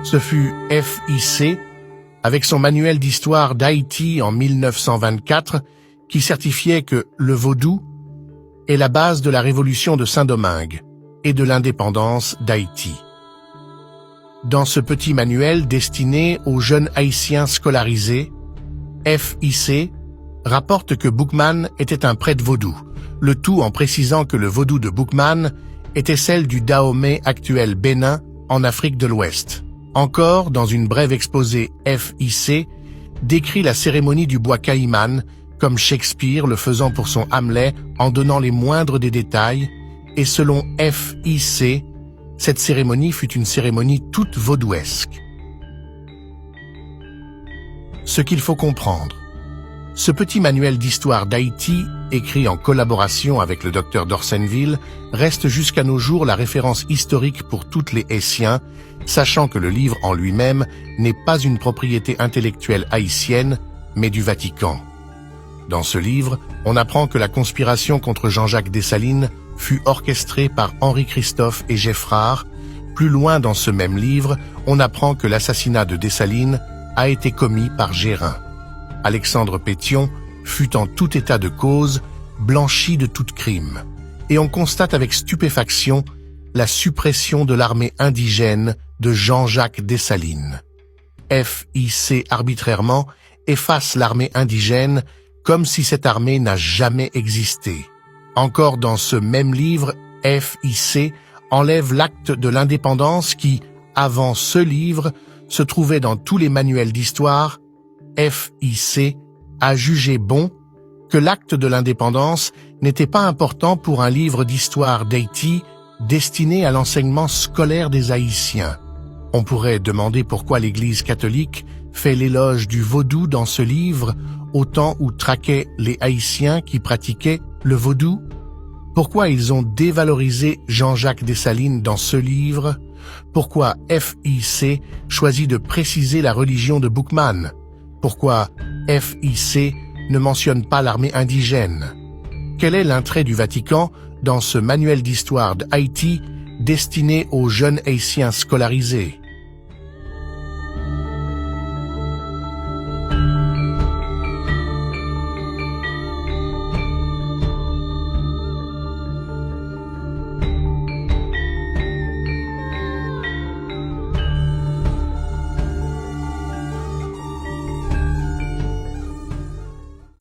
Ce fut FIC, avec son manuel d'histoire d'Haïti en 1924, qui certifiait que le vaudou est la base de la révolution de Saint-Domingue et de l'indépendance d'Haïti. Dans ce petit manuel destiné aux jeunes haïtiens scolarisés, FIC rapporte que Boukman était un prêtre vaudou, le tout en précisant que le vaudou de Boukman était celle du Dahomey actuel Bénin en Afrique de l'Ouest. Encore, dans une brève exposé, FIC décrit la cérémonie du bois caïman comme Shakespeare le faisant pour son Hamlet en donnant les moindres des détails, et selon FIC, cette cérémonie fut une cérémonie toute vaudouesque. Ce qu'il faut comprendre. Ce petit manuel d'histoire d'Haïti, écrit en collaboration avec le docteur d'Orsenville, reste jusqu'à nos jours la référence historique pour toutes les Haïtiens, sachant que le livre en lui-même n'est pas une propriété intellectuelle haïtienne, mais du Vatican. Dans ce livre, on apprend que la conspiration contre Jean-Jacques Dessalines fut orchestrée par Henri-Christophe et Geffrard. Plus loin dans ce même livre, on apprend que l'assassinat de Dessalines a été commis par Gérin. Alexandre Pétion fut en tout état de cause blanchi de tout crime. Et on constate avec stupéfaction la suppression de l'armée indigène de Jean-Jacques Dessalines. FIC arbitrairement efface l'armée indigène comme si cette armée n'a jamais existé. Encore dans ce même livre, FIC enlève l'acte de l'indépendance qui, avant ce livre, se trouvait dans tous les manuels d'histoire. FIC a jugé bon que l'acte de l'indépendance n'était pas important pour un livre d'histoire d'Haïti destiné à l'enseignement scolaire des Haïtiens. On pourrait demander pourquoi l'Église catholique fait l'éloge du vaudou dans ce livre au temps où traquaient les Haïtiens qui pratiquaient le vaudou. Pourquoi ils ont dévalorisé Jean-Jacques Dessalines dans ce livre? Pourquoi FIC choisit de préciser la religion de Boukman? Pourquoi FIC ne mentionne pas l'armée indigène? Quel est l'intérêt du Vatican dans ce manuel d'histoire d'Haïti destiné aux jeunes Haïtiens scolarisés?